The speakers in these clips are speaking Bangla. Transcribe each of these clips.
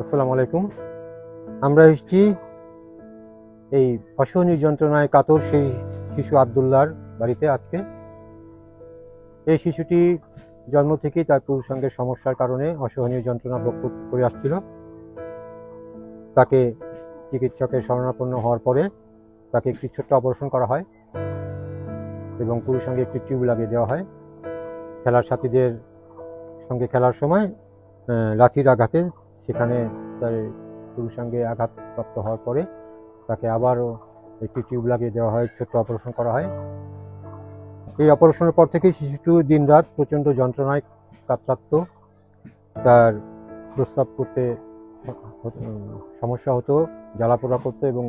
আসসালামু আলাইকুম। আমরা এসেছি এই অসহনীয় যন্ত্রণায় কাতর সেই শিশু আব্দুল্লাহর বাড়িতে আজকে। এই শিশুটি জন্ম থেকেই তার পুরুষাঙ্গের সমস্যার কারণে অসহনীয় যন্ত্রণা ভোগ করে আসছিল। তাকে চিকিৎসকের শরণাপন্ন হওয়ার পরে তাকে একটি ছোট্ট অপারেশন করা হয় এবং পুরুষাঙ্গে একটি টিউব লাগিয়ে দেওয়া হয়। খেলার সাথীদের সঙ্গে খেলার সময় লাঠির আঘাতে সেখানে তার পুরুষাঙ্গে আঘাতপ্রাপ্ত হওয়ার পরে তাকে আবারও একটি টিউব লাগিয়ে দেওয়া হয়, ছোট্ট অপারেশন করা হয়। এই অপারেশনের পর থেকে শিশুটি দিনরাত প্রচণ্ড যন্ত্রণায় কাতরাত। তার প্রস্রাব করতে সমস্যা হতো, জ্বালাপোড়া করতো এবং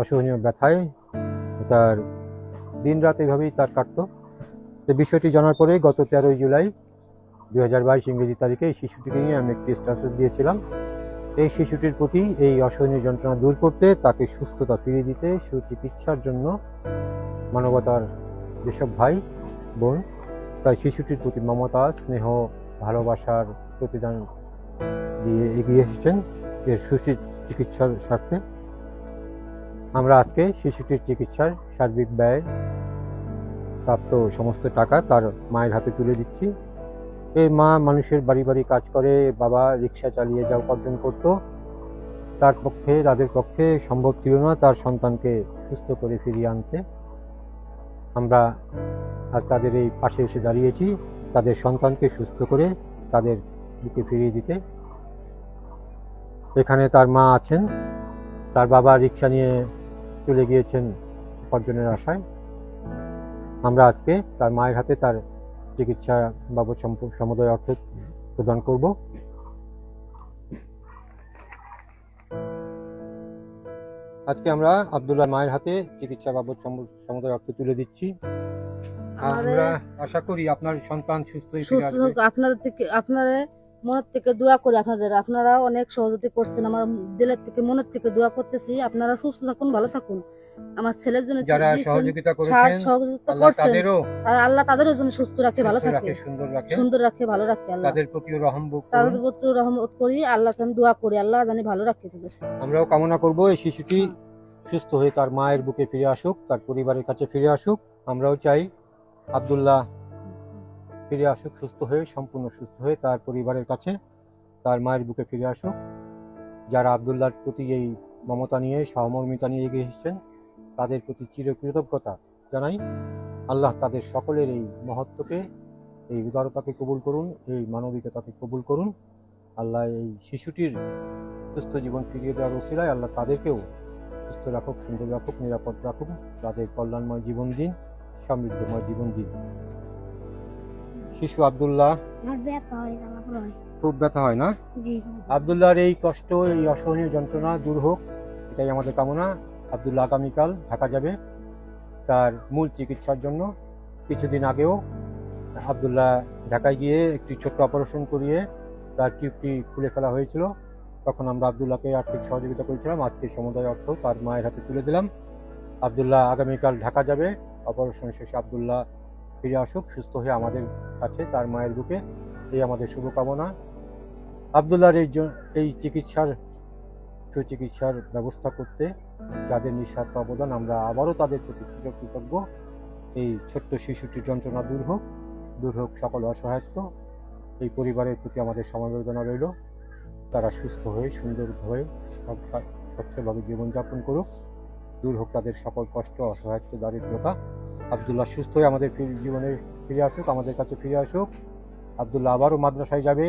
অসহনীয় ব্যথায় তার দিনরাত এভাবেই তার কাটতো। তো বিষয়টি জানার পরে গত 13 জুলাই 2022 ইংরেজি তারিখে এই শিশুটিকে নিয়ে আমি একটি স্ট্যাটাস দিয়েছিলাম। এই শিশুটির প্রতি এই অসহনীয় যন্ত্রণা দূর করতে, তাকে সুস্থতা ফিরিয়ে দিতে, সুচিকিৎসার জন্য মানবতার যেসব ভাই বোন তাই শিশুটির প্রতি মমতা, স্নেহ, ভালোবাসার প্রতিদান দিয়ে এগিয়ে এসেছেন এর সুচিকিৎসার স্বার্থে। আমরা আজকে শিশুটির চিকিৎসার সার্বিক ব্যয় প্রাপ্ত সমস্ত টাকা তার মায়ের হাতে তুলে দিচ্ছি। এর মা মানুষের বাড়ি বাড়ি কাজ করে, বাবা রিক্সা চালিয়ে যা উপার্জন করতো, তাদের পক্ষে সম্ভব ছিল না তার সন্তানকে সুস্থ করে ফিরিয়ে আনতে। আমরা আজ তাদের এই পাশে এসে দাঁড়িয়েছি তাদের সন্তানকে সুস্থ করে তাদের দিকে ফিরিয়ে দিতে। এখানে তার মা আছেন, তার বাবা রিক্সা নিয়ে চলে গিয়েছেন উপার্জনের আশায়। আমরা আজকে তার মায়ের হাতে তার চিকিৎসা বাবদ সমুদয় অর্থ প্রদান করব। আজকে আমরা আব্দুল্লাহ মায়ের হাতে চিকিৎসা বাবদ সমুদয় অর্থ তুলে দিচ্ছি। আমরা আশা করি আপনার সন্তান সুস্থ হোক। আপনারা মনের থেকে দোয়া করি, আপনারা অনেক সহযোগিতা করছেন, আমার দিলের থেকে মনের থেকে দোয়া করতেছি। আপনারা সুস্থ থাকুন, ভালো থাকুন। আমার ছেলের জন্য যারা সহযোগিতা করছেন আল্লাহ তাদেরও জন্য সুস্থ রাখে, ভালো থাকে, সুন্দর রাখে, ভালো রাখে। আল্লাহ তাদের প্রতি রহমত করি, আল্লাহ দোয়া করি, আল্লাহ জানি ভালো রাখে। আমরাও কামনা করব এই শিশুটি সুস্থ হয়ে তার মায়ের বুকে ফিরে আসুক, তার পরিবারের কাছে ফিরে আসুক। আমরাও চাই আব্দুল্লাহ ফিরে আসুক সুস্থ হয়ে, সম্পূর্ণ সুস্থ হয়ে তার পরিবারের কাছে, তার মায়ের বুকে ফিরে আসুক। যারা আব্দুল্লাহর প্রতি এই মমতা নিয়ে, সহমর্মিতা নিয়ে এগিয়ে এসেছেন তাদের প্রতি চিরকৃতজ্ঞতা জানাই। আল্লাহ তাদের সকলের এই মহত্বকে, এই উদারতাকে কবুল করুন, এই মানবিকতাকে কবুল করুন। আল্লাহ এই শিশুটির সুস্থ জীবন ফিরিয়ে দেওয়ার ওসিলায় আল্লাহ তাদেরকেও সুস্থ রাখুক, সুন্দর রাখুক, নিরাপদ রাখুক, তাদের কল্যাণময় জীবন দিন, সমৃদ্ধময় জীবন দিন। শিশু আব্দুল্লাহ খুব ব্যথা হয় না? আব্দুল্লাহর এই কষ্ট, এই অসহনীয় যন্ত্রণা দূর হোক, এটাই আমাদের কামনা। আব্দুল্লাহ আগামীকাল ঢাকা যাবে তার মূল চিকিৎসার জন্য। কিছুদিন আগেও আব্দুল্লাহ ঢাকায় গিয়ে একটি ছোট্ট অপারেশন করিয়ে তার টিউবটি খুলে ফেলা হয়েছিল। তখন আমরা আব্দুল্লাহকে আর্থিক সহযোগিতা করেছিলাম। আজকে সমুদয় অর্থ তার মায়ের হাতে তুলে দিলাম। আব্দুল্লাহ আগামীকাল ঢাকা যাবে। অপারেশন শেষে আব্দুল্লাহ ফিরে আসুক সুস্থ হয়ে আমাদের কাছে, তার মায়ের বুকে, এই আমাদের শুভকামনা। আব্দুল্লাহর এই সুচিকিৎসার ব্যবস্থা করতে যাদের নিঃস্বার্থ অবদান, আমরা আবারও তাদের প্রতি কৃতজ্ঞ। এই ছোট্ট শিশুটির যন্ত্রণা দূর হোক সকল অসহায়ত্ব। এই পরিবারের প্রতি আমাদের সমবেদনা রইল। তারা সুস্থ হয়ে, সুন্দর হয়ে, স্বচ্ছভাবে জীবনযাপন করুক। দূর হোক তাদের সকল কষ্ট, অসহায়ত্ব, দারিদ্রতা। আব্দুল্লাহ সুস্থ হয়ে আমাদের জীবনে ফিরে আসুক, আমাদের কাছে ফিরে আসুক। আব্দুল্লাহ আবারও মাদ্রাসায় যাবে,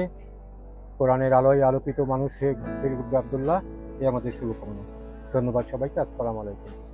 কোরআনের আলোয় আলোকিত মানুষ হয়ে ফিরে উঠবে আব্দুল্লাহ। এই আমাদের শুভকামনা। ধন্যবাদ সবাইকে। আসসালামু আলাইকুম।